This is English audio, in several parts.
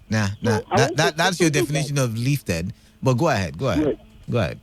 That's your definition of lifted. But go ahead. Yes. Go ahead.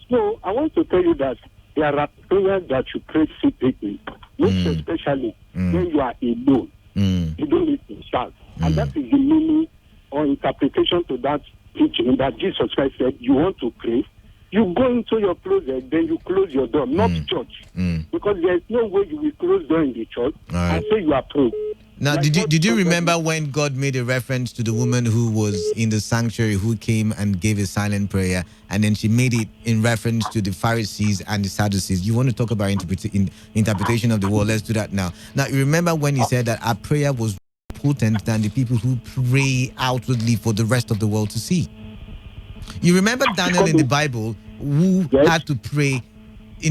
So I want to tell you that there are prayers that you pray secretly, most especially when you are alone. You don't need to shout. And that is the meaning or interpretation to that teaching that Jesus Christ said, you want to pray, you go into your closet, then you close your door, not church. Because there is no way you will close door in the church and say you are praying. Now, Like did you remember when God made a reference to the woman who was in the sanctuary who came and gave a silent prayer, and then she made it in reference to the Pharisees and the Sadducees? You want to talk about interpretation of the word? Let's do that now. Now, you remember when he said that our prayer was potent than the people who pray outwardly for the rest of the world to see? You remember Daniel in the Bible who had to pray. He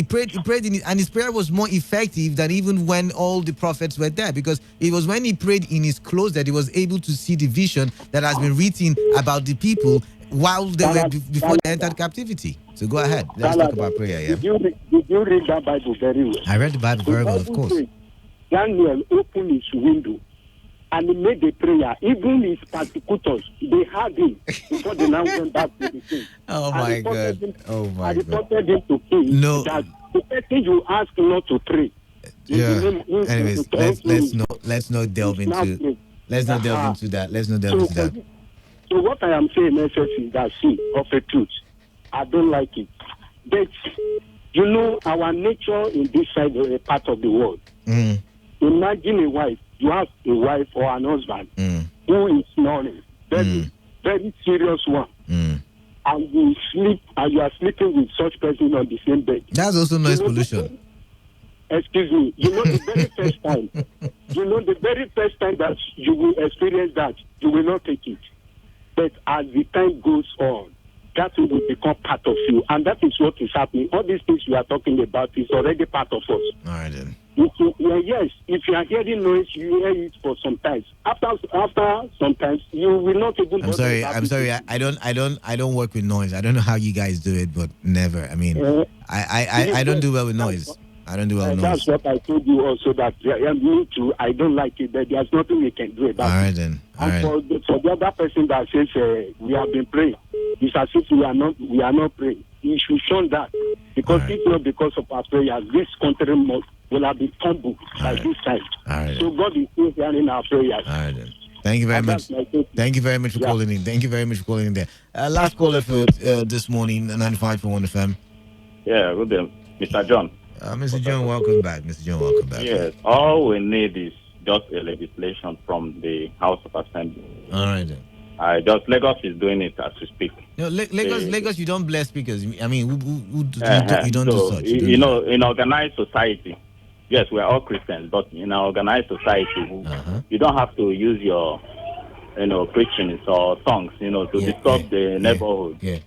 prayed in it, and his prayer was more effective than even when all the prophets were there, because it was when he prayed in his closet he was able to see the vision that has been written about the people while they were before they entered captivity. So go ahead, let's talk about prayer. Yeah. Did you read that Bible very well? I read the Bible very well, of course. Daniel opened his window and he made the prayer. Even his persecutors, they had him before they now went back to the king. Oh my God! I reported him to king. No. That the person you ask not to pray. Yeah. Anyways, let's not delve into that. So what I am saying, SS, is that of a truth, I don't like it. But our nature in this side of a part of the world. Imagine a wife. You have a wife or an husband who is snoring, very serious one, and you sleep, and you are sleeping with such person on the same bed. That's also noise pollution. Excuse me. The very first time that you will experience that, you will not take it. But as the time goes on, that will become part of you, and that is what is happening. All these things we are talking about is already part of us. All right then. Yes, if you are hearing noise, you hear it for some time. After sometimes you will not even. I'm sorry. I don't work with noise. I don't know how you guys do it, but never. I mean, I don't do well with noise. I don't do well with noise. That's what I told you also, that me too. I don't like it. But there's nothing we can do about it. All right then. For the other person that says we have been praying, it's as if we are not praying. You should shun that, because if not because of our prayers, this country will have been tumbled by this time. So God is still hearing our prayers. All right then. Thank you very much. Thank you very much for calling in. Thank you very much for calling in there. Last caller for this morning, 95.1 FM. Yeah, good day, Mr. John. Mr. John, welcome back. Mr. John, welcome back. Yes, all we need is just a legislation from the House of Assembly. All right then. Lagos is doing it as we speak. No, Lagos, you don't bless speakers. I mean, you don't do such. In organized society, yes, we are all Christians, but in an organized society, you don't have to use your, preachings or songs, to disturb the neighborhood. Yeah.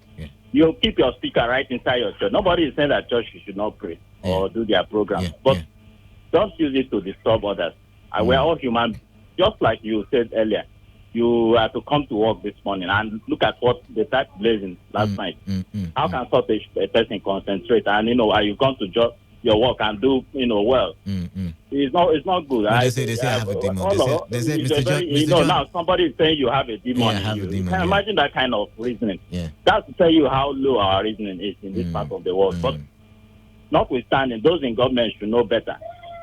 You keep your speaker right inside your church. Nobody is saying that church should not pray or do their program, but don't use it to disturb others. We're all human, just like you said earlier. You have to come to work this morning and look at what the started blazing last night. How can such a person concentrate? And you come to your work and do well. It's not good. They say I have a demon. They say Mr. John. Now somebody is saying you have a demon. Imagine that kind of reasoning. Yeah. That's to tell you how low our reasoning is in this part of the world. But notwithstanding, those in government should know better.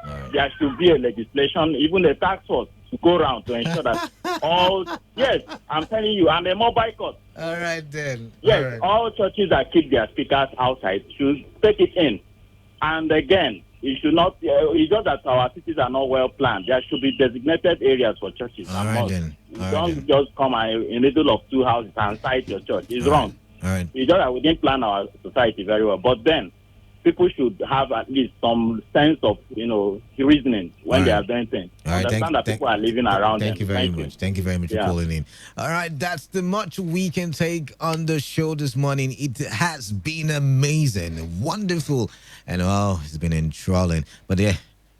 Right. There should be a legislation, even a task force, to go around to ensure that I'm telling you, I'm a mobile court. All right then. Yes, all churches that keep their speakers outside should take it in. And again, it should not. It's just that our cities are not well planned. There should be designated areas for churches. All right then. Don't just come in the middle of two houses and cite your church. It's wrong. All right. It's just that we didn't plan our society very well. But then, people should have at least some sense of, reasoning when they are doing things. Understand that people are living around them. Thank you very much. Thank you very much for calling in. All right, that's the much we can take on the show this morning. It has been amazing, wonderful, and it's been enthralling. But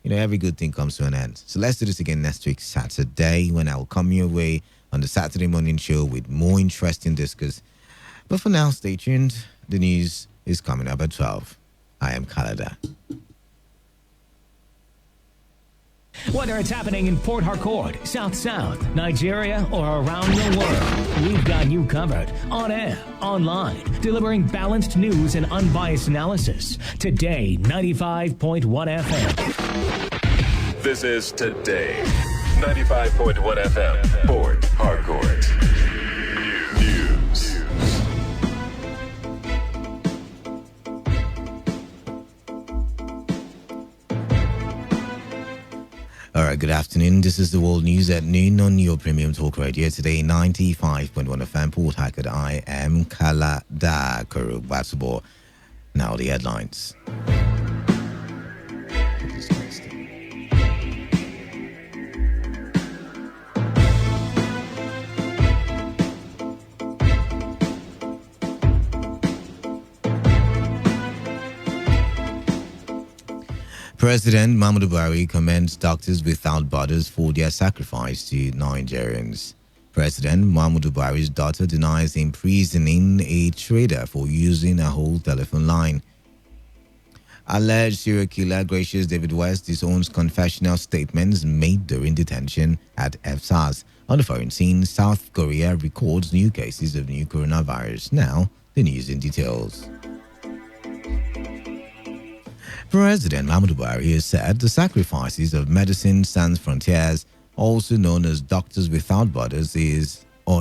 every good thing comes to an end. So let's do this again next week, Saturday, when I will come your way on the Saturday morning show with more interesting discussions. But for now, stay tuned. The news is coming up at 12. I am Canada. Whether it's happening in Port Harcourt, South, Nigeria, or around the world, we've got you covered. On air, online, delivering balanced news and unbiased analysis. Today, 95.1 FM. This is Today, 95.1 FM, Port Harcourt. News. All right, good afternoon. This is the World News at noon on your premium talk radio. Today, 95.1 FM, Port Harcourt. I am Kalada Kurubasubo. Now the headlines. President Muhammadu Buhari commends Doctors Without Borders for their sacrifice to Nigerians. President Muhammadu Buhari's daughter denies imprisoning a trader for using a whole telephone line. Alleged serial killer Gracious David West disowns confessional statements made during detention at FSAS. On the foreign scene, South Korea records new cases of new coronavirus. Now, the news in details. President Muhammadu Buhari has said the sacrifices of Medicine Sans Frontières, also known as Doctors Without Borders,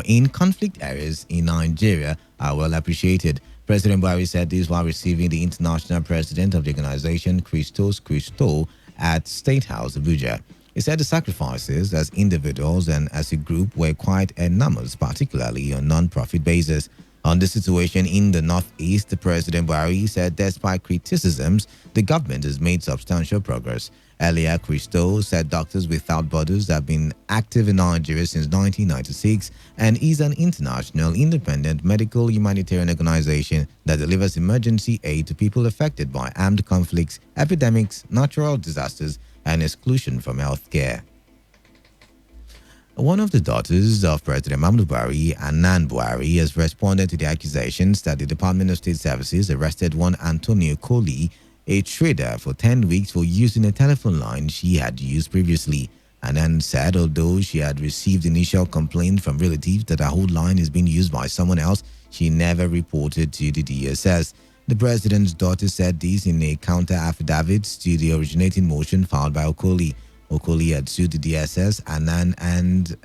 in conflict areas in Nigeria are well appreciated. President Buhari said this while receiving the international president of the organization, Christos Christou, at State House, Abuja. He said the sacrifices as individuals and as a group were quite enormous, particularly on non-profit basis. On the situation in the Northeast, President Buhari said despite criticisms, the government has made substantial progress. Earlier, Christou said Doctors Without Borders have been active in Nigeria since 1996 and is an international independent medical humanitarian organization that delivers emergency aid to people affected by armed conflicts, epidemics, natural disasters, and exclusion from health care. One of the daughters of President Muhammadu Buhari, Anan Buhari, has responded to the accusations that the Department of State Services arrested one Antonio Coley, a trader, for 10 weeks for using a telephone line she had used previously. Anan said although she had received initial complaint from relatives that her whole line is being used by someone else, she never reported to the DSS. The president's daughter said this in a counter-affidavit to the originating motion filed by Okoli. Okoli had sued the DSS, Anan, and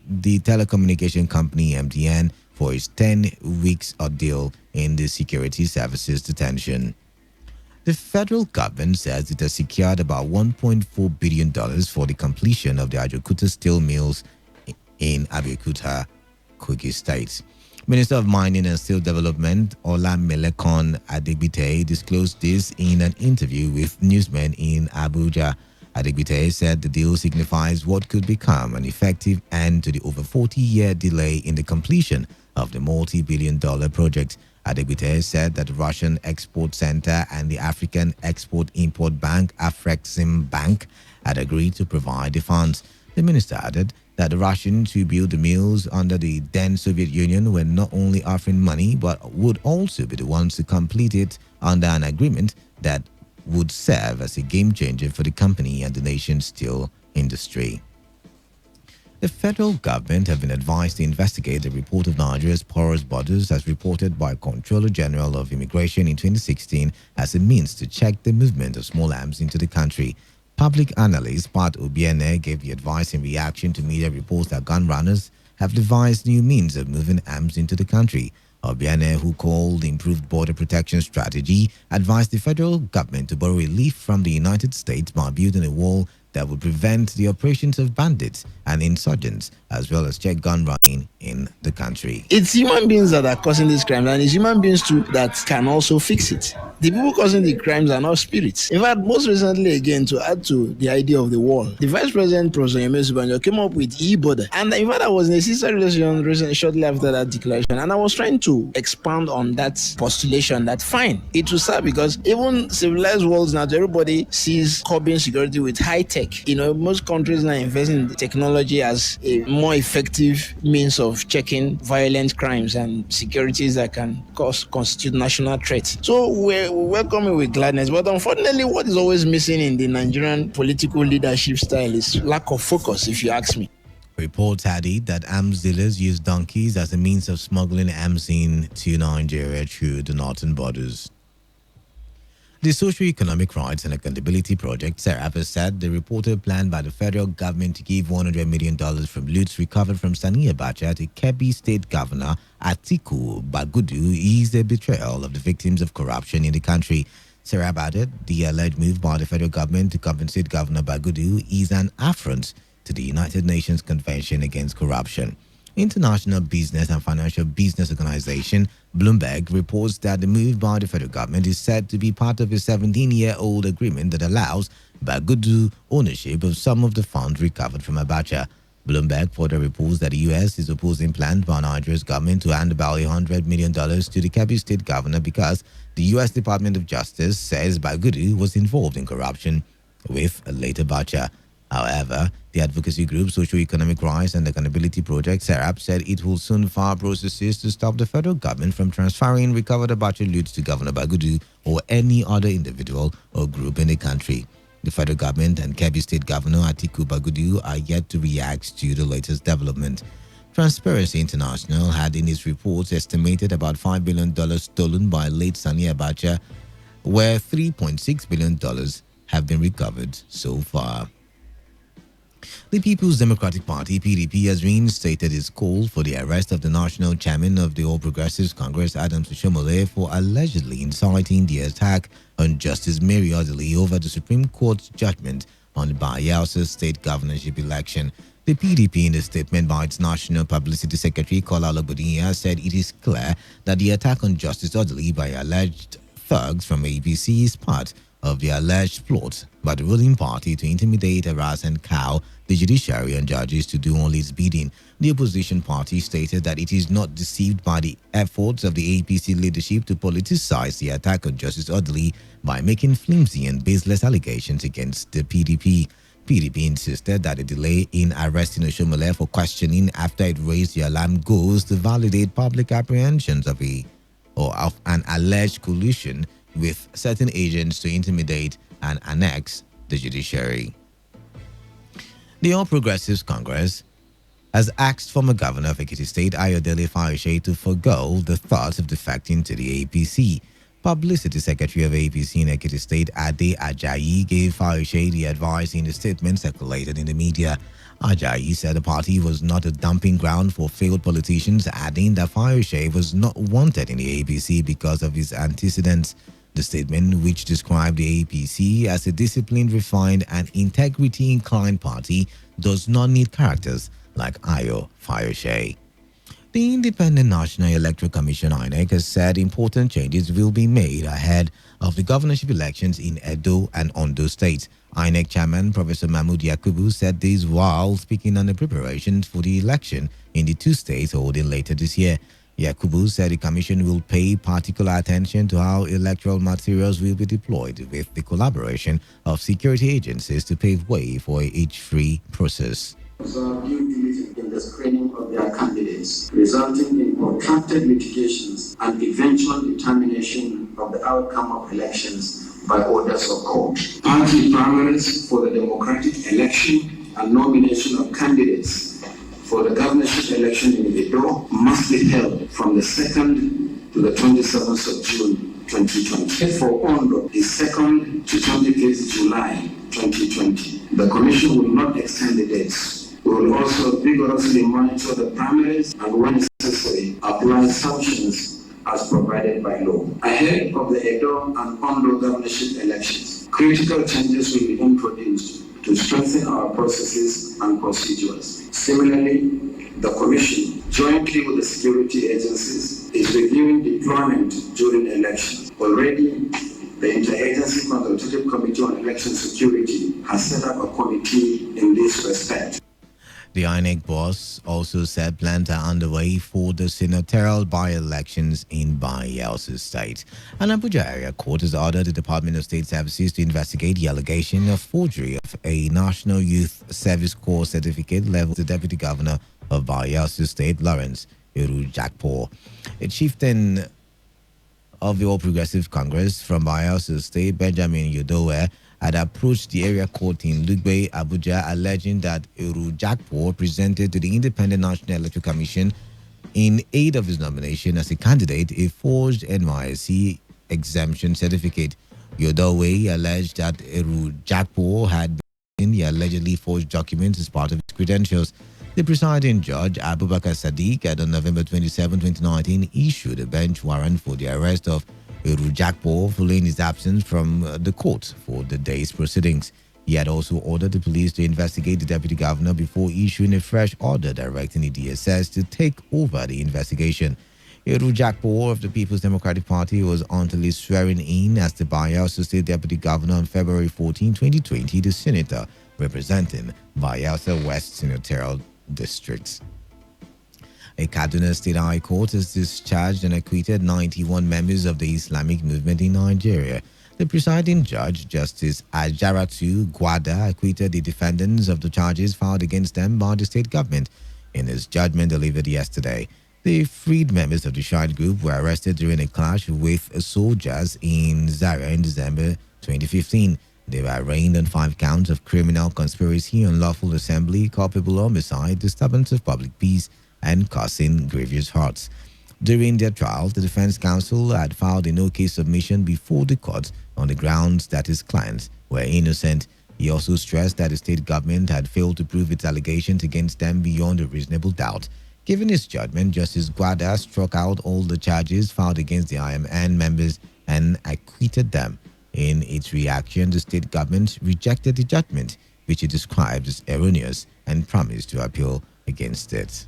the telecommunication company MTN for his 10 weeks ordeal in the security services detention. The federal government says it has secured about $1.4 billion for the completion of the Ajokuta steel mills in Abeokuta, Kogi State. Minister of Mining and Steel Development, Olamilekon Adegbite, disclosed this in an interview with newsmen in Abuja. Adegbite said the deal signifies what could become an effective end to the over 40-year delay in the completion of the multi-billion-dollar project. Adegbite said that the Russian Export Center and the African Export-Import Bank, Afrexim Bank, had agreed to provide the funds. The minister added that the Russians who built the mills under the then Soviet Union were not only offering money but would also be the ones to complete it under an agreement that would serve as a game changer for the company and the nation's steel industry. The federal government have been advised to investigate the report of Nigeria's porous borders as reported by Comptroller General of Immigration in 2016 as a means to check the movement of small arms into the country. Public analyst Pat Obiene gave the advice in reaction to media reports that gun runners have devised new means of moving arms into the country. Obiene, who called the improved border protection strategy, advised the federal government to borrow relief from the United States by building a wall that would prevent the operations of bandits and insurgents, as well as check gun running in the country. It's human beings that are causing these crimes, and it's human beings too that can also fix it. The people causing the crimes are not spirits. In fact, most recently, again, to add to the idea of the wall, the Vice President, Professor Yemi Osinbajo, came up with e-border. And in fact, I was in a sister relation recently, shortly after that declaration, and I was trying to expand on that postulation that fine, it will serve because even civilized worlds now, everybody sees curbing security with high tech. You know, most countries now invest in technology as a more effective means of checking violent crimes and securities that can constitute national threats. So we're we welcome it with gladness. But unfortunately, what is always missing in the Nigerian political leadership style is lack of focus, if you ask me. Reports added that arms dealers use donkeys as a means of smuggling arms into Nigeria through the northern borders. The Socio-Economic Rights and Accountability Project, SERAP, has said the reported plan by the federal government to give $100 million from loots recovered from Sani Abacha to Kebbi State Governor Atiku Bagudu is a betrayal of the victims of corruption in the country. SERAP added the alleged move by the federal government to compensate Governor Bagudu is an affront to the United Nations Convention Against Corruption. International Business and Financial Business Organization Bloomberg reports that the move by the federal government is said to be part of a 17-year-old agreement that allows Bagudu ownership of some of the funds recovered from Abacha. Bloomberg further reports that the U.S. is opposing plans by Nigeria's government to hand about $100 million to the Kebbi State governor because the U.S. Department of Justice says Bagudu was involved in corruption with a late Abacha. However, the advocacy group Socio-Economic Rights and Accountability Project, SERAP, said it will soon file processes to stop the federal government from transferring recovered Abacha loot to Governor Bagudu or any other individual or group in the country. The federal government and Kebbi State Governor Atiku Bagudu are yet to react to the latest development. Transparency International had in its reports estimated about $5 billion stolen by late Sani Abacha, where $3.6 billion have been recovered so far. The People's Democratic Party, PDP, has reinstated its call for the arrest of the national chairman of the All Progressives Congress, Adams Oshomole, for allegedly inciting the attack on Justice Mary Odili over the Supreme Court's judgment on the Bayelsa state governorship election. The PDP, in a statement by its National Publicity Secretary, Kola Lobodiya, said it is clear that the attack on Justice Odili by alleged thugs from APC is part of the alleged plot by the ruling party to intimidate, harass, and cow the judiciary and judges to do only its bidding. The opposition party stated that it is not deceived by the efforts of the APC leadership to politicize the attack on Justice Odili by making flimsy and baseless allegations against the PDP. PDP insisted that the delay in arresting Oshomole for questioning after it raised the alarm goes to validate public apprehensions of an alleged collusion with certain agents to intimidate and annex the judiciary. The All Progressives Congress has asked former Governor of Ekiti State Ayodele Fayose to forgo the thought of defecting to the APC. Publicity Secretary of APC in Ekiti State Ade Ajayi gave Fayose the advice in a statement circulated in the media. Ajayi said the party was not a dumping ground for failed politicians, adding that Fayose was not wanted in the APC because of his antecedents. The statement, which described the APC as a disciplined, refined, and integrity-inclined party, does not need characters like Ayo Fayose. The Independent National Electoral Commission (INEC) has said important changes will be made ahead of the governorship elections in Edo and Ondo states. INEC Chairman Professor Mahmood Yakubu said this while speaking on the preparations for the election in the two states holding later this year. Yakubu said the commission will pay particular attention to how electoral materials will be deployed with the collaboration of security agencies to pave way for a hitch-free process. Due diligence in the screening of their candidates, resulting in protracted litigations and eventual determination of the outcome of elections by orders of court. Party primaries for the democratic election and nomination of candidates for the governorship election in Edo must be held from the 2nd to the 27th of June 2020. For Ondo, the 2nd to 25th July 2020. The Commission will not extend the dates. We will also vigorously monitor the primaries and, when necessary, apply sanctions as provided by law. Ahead of the Edo and Ondo governorship elections, critical changes will be introduced to strengthen our processes and procedures. Similarly, the Commission, jointly with the security agencies, is reviewing deployment during elections. Already, the Interagency Consultative Committee on Election Security has set up a committee in this respect. The INEC boss also said plans are underway for the senatorial by-elections in Bayelsa State. An Abuja area court has ordered the Department of State Services to investigate the allegation of forgery of a National Youth Service Corps certificate level to Deputy Governor of Bayelsa State, Lawrence Irujakpo. A chieftain of the All Progressive Congress from Bayelsa State, Benjamin Yodowe, had approached the area court in Lugbe, Abuja, alleging that Eru Jakpo presented to the Independent National Electoral Commission in aid of his nomination as a candidate a forged NYSC exemption certificate. Yodowe alleged that Eru Jakpo had in the allegedly forged documents as part of his credentials. The presiding judge, Abubakar Sadiq, had on November 27, 2019, issued a bench warrant for the arrest of Eru Jakpo following his absence from the court for the day's proceedings. He had also ordered the police to investigate the deputy governor before issuing a fresh order directing the DSS to take over the investigation. Eru Jakpo of the People's Democratic Party was until swearing in as the Bayelsa State Deputy Governor on February 14, 2020, the senator representing Bayelsa West Senatorial District. A Kaduna State High Court has discharged and acquitted 91 members of the Islamic movement in Nigeria. The presiding judge, Justice Ajaratu Gwada, acquitted the defendants of the charges filed against them by the state government in his judgment delivered yesterday. The freed members of the Shine Group were arrested during a clash with soldiers in Zaria in December 2015. They were arraigned on 5 counts of criminal conspiracy, unlawful assembly, culpable homicide, disturbance of public peace, and causing grievous hurts. During their trial, the defense counsel had filed a no-case submission before the court on the grounds that his clients were innocent. He also stressed that the state government had failed to prove its allegations against them beyond a reasonable doubt. Given his judgment, Justice Gwada struck out all the charges filed against the IMN members and acquitted them. In its reaction, the state government rejected the judgment, which it described as erroneous, and promised to appeal against it.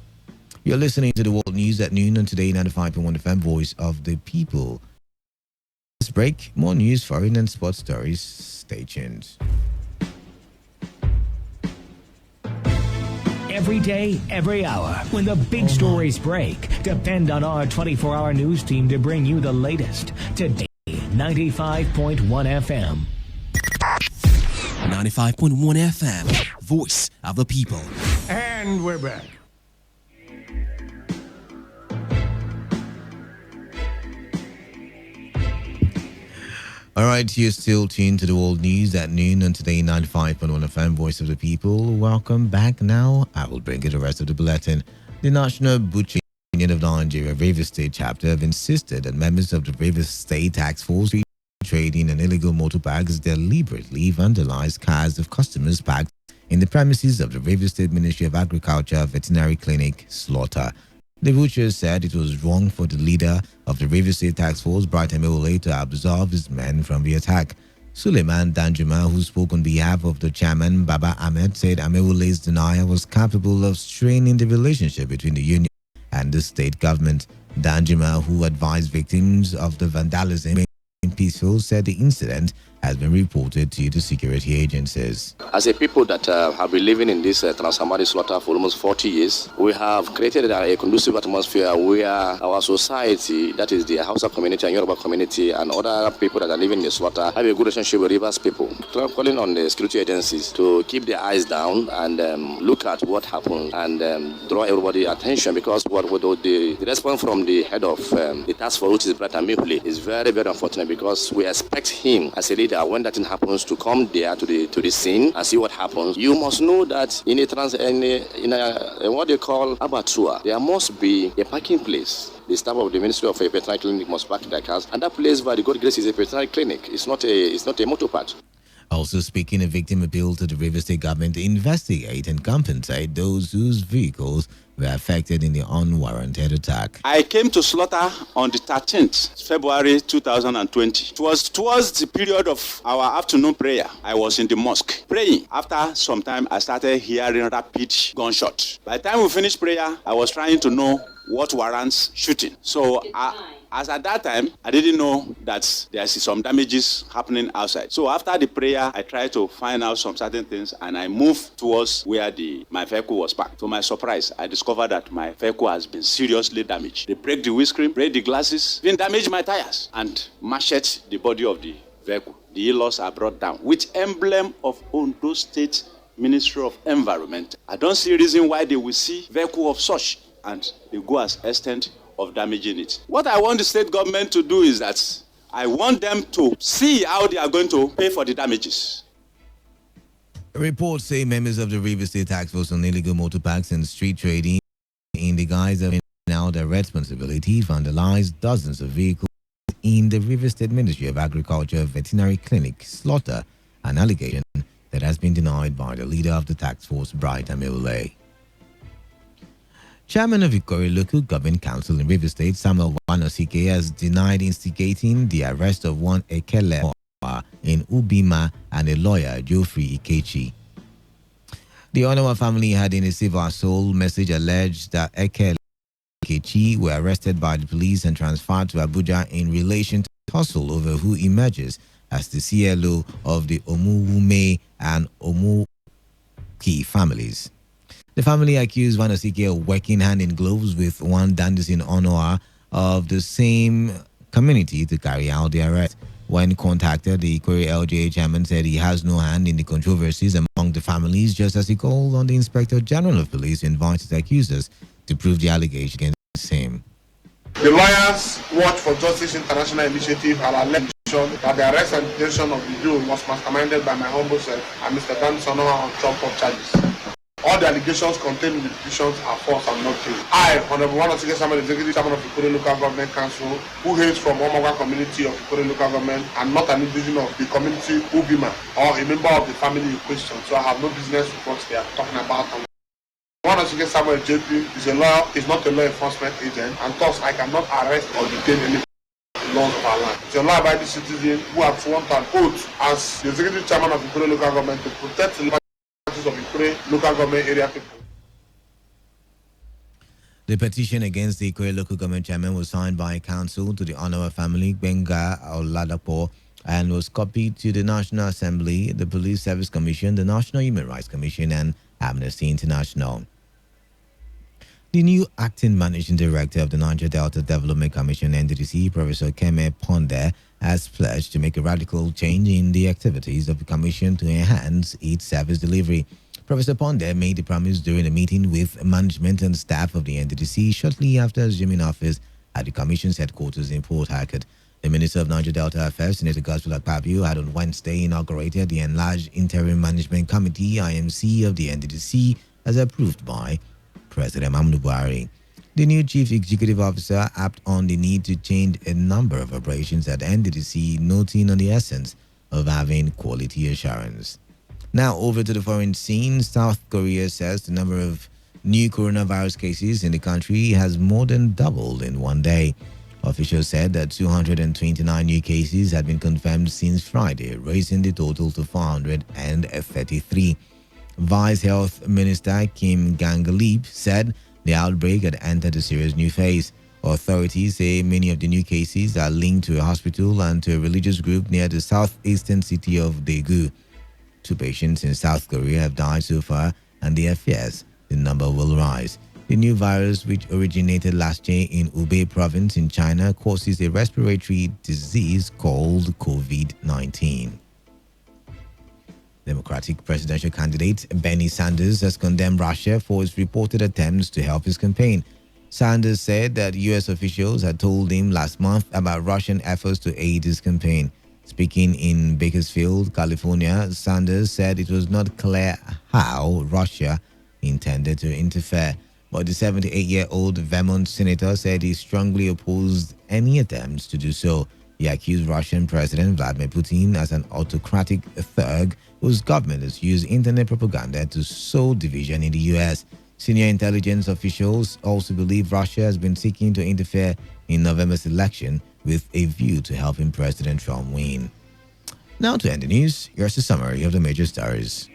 You're listening to the World News at noon on Today 95.1 FM, Voice of the People. This break, more news, foreign and sports stories. Stay tuned. Every day, every hour, when the big stories break, depend on our 24-hour news team to bring you the latest. Today, 95.1 FM. 95.1 FM, Voice of the People. And we're back. All right, you're still tuned to the World News at noon on Today 95.1 FM, Voice of the People. Welcome back. Now, I will bring you the rest of the bulletin. The National Butcher Union of Nigeria Rivers State Chapter have insisted that members of the Rivers State Task Force trading in illegal motorbikes deliberately vandalize cars of customers parked in the premises of the Rivers State Ministry of Agriculture Veterinary Clinic, Slaughter. The butchers said it was wrong for the leader of the Rivers State Task Force, Bright Amewole, to absolve his men from the attack. Suleiman Danjuma, who spoke on behalf of the chairman, Baba Ahmed, said Amewole's denial was capable of straining the relationship between the union and the state government. Danjuma, who advised victims of the vandalism in peaceful, said the incident has been reported to the security agencies. As a people that have been living in this Transamadi slaughter for almost 40 years, we have created a conducive atmosphere where our society, that is the Hausa community and Yoruba community and other people that are living in the slaughter, have a good relationship with Rivers people. Calling on the security agencies to keep their eyes down and look at what happened and draw everybody's attention, because the response from the head of the task force, which is Brata Mihuli, is very, very unfortunate, because we expect him as a leader, when that thing happens, to come there to the scene and see what happens. You must know that in a what they call abattoir, there must be a parking place. The staff of the Ministry of Veterinary Clinic must park their cars, and that place, by the God grace, is a veterinary clinic. It's not a motor park. Also speaking, a victim appealed to the Rivers State government to investigate and compensate those whose vehicles were affected in the unwarranted attack. I came to Slaughter on the 13th February 2020. It was towards the period of our afternoon prayer. I was in the mosque praying. After some time, I started hearing rapid gunshots. By the time we finished prayer, I was trying to know what warrants shooting. So as at that time, I didn't know that there's some damages happening outside. So after the prayer, I tried to find out some certain things, and I moved towards where my vehicle was parked. To my surprise, I discovered that my vehicle has been seriously damaged. They break the windscreen, break the glasses, even damage my tires, and machete the body of the vehicle. The in-laws are brought down with emblem of Ondo State Ministry of Environment. I don't see a reason why they will see vehicle of such and they go as extent of damaging it. What I want the state government to do is that I want them to see how they are going to pay for the damages. Reports say members of the River State Task Force on illegal motor parks and street trading, in the guise of now their responsibility, vandalized dozens of vehicles in the River State Ministry of Agriculture Veterinary Clinic, slaughter, an allegation that has been denied by the leader of the task force, Bright Amewule. Chairman of Ikore Local Government Council in River State, Samuel Wanosike, has denied instigating the arrest of one Ekele in Ubima and a lawyer, Geoffrey Ikechi. The Onawa family had in a civil assault message alleged that Ekele and Ikechi were arrested by the police and transferred to Abuja in relation to tussle over who emerges as the CLO of the Omuwume and Omuki families. The family accused Wanosike of working hand in gloves with one Dandison Onoa of the same community to carry out the arrest. When contacted, the Ikore LGA chairman said he has no hand in the controversies among the families, just as he called on the Inspector General of Police to invite his accusers to prove the allegation against him. The lawyers Watch for Justice International Initiative are alleged that the arrest and detention of the Jew was masterminded by my humble self and Mr. Dan Sonoha on trumped-up charges. All the allegations contained in the petitions are false and not true. I, Honorable Wanosike Samuel, Executive Chairman of Ikore Local Government Council, who hails from Omoga community of Ikore Local Government and not an individual of the community Ubima or a member of the family in question, so I have no business with what they are talking about. Wanosike Samuel JP is not a law enforcement agent, and thus I cannot arrest or detain any laws of our land. It's a law-abiding citizen who has sworn an oath as the Executive Chairman of Ikore Local Government to protect the of Ikore local government area people. The petition against the Ikore local government chairman was signed by counsel to the Onawa family, Benga Oladapo, and was copied to the National Assembly, the Police Service Commission, the National Human Rights Commission, and Amnesty International. The new acting managing director of the Niger Delta Development Commission, NDDC, Professor Keme Ponde, has pledged to make a radical change in the activities of the commission to enhance its service delivery. Professor Ponde made the promise during a meeting with management and staff of the NDDC shortly after assuming office at the commission's headquarters in Port Harcourt. The Minister of Niger Delta Affairs, Senator Gospel Akpabio, had on Wednesday inaugurated the enlarged Interim Management Committee, IMC, of the NDDC as approved by President Muhammadu Buhari. The new Chief Executive Officer harped on the need to change a number of operations at NDDC, noting on the essence of having quality assurance. Now over to the foreign scene. South Korea says the number of new coronavirus cases in the country has more than doubled in one day. Officials said that 229 new cases had been confirmed since Friday, raising the total to 433. Vice Health Minister Kim Gang-leep said the outbreak had entered a serious new phase. Authorities say many of the new cases are linked to a hospital and to a religious group near the southeastern city of Daegu. 2 patients in South Korea have died so far, and they fears the number will rise. The new virus, which originated last year in Hubei province in China, causes a respiratory disease called COVID-19. Democratic presidential candidate Bernie Sanders has condemned Russia for its reported attempts to help his campaign. Sanders said that U.S. officials had told him last month about Russian efforts to aid his campaign. Speaking in Bakersfield, California, Sanders said it was not clear how Russia intended to interfere. But the 78-year-old Vermont senator said he strongly opposed any attempts to do so. He accused Russian President Vladimir Putin as an autocratic thug whose government has used internet propaganda to sow division in the U.S. Senior intelligence officials also believe Russia has been seeking to interfere in November's election with a view to helping President Trump win. Now to end the news, here's a summary of the major stories.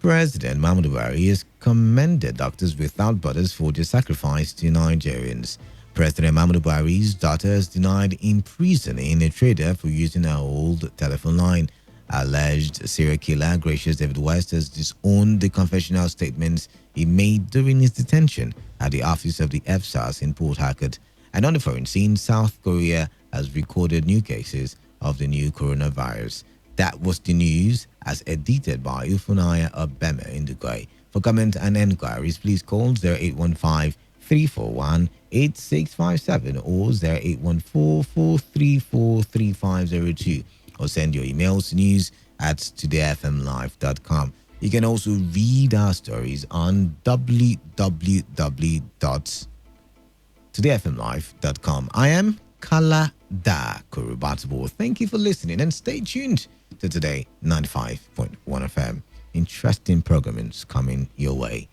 President Muhammadu Buhari has commended Doctors Without Borders for their sacrifice to Nigerians. President Muhammadu Buhari's daughter has denied imprisoning a trader for using her old telephone line. Alleged serial killer Gracious David West has disowned the confessional statements he made during his detention at the office of the FSARS in Port Harcourt. And on the foreign scene, South Korea has recorded new cases of the new coronavirus. That was the news as edited by Ufunaya Obeme in Dubai. For comment and enquiries, please call 0815 341-8657 or 0814-434-3502, or send your emails to news@todayfmlive.com. You can also read our stories on www.todayfmlive.com. I am Kala Da Kurubatubo. Thank you for listening and stay tuned to Today 95.1 FM. Interesting programmings coming your way,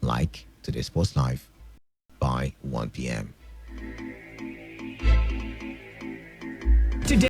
like Today Sports Live by 1 p.m.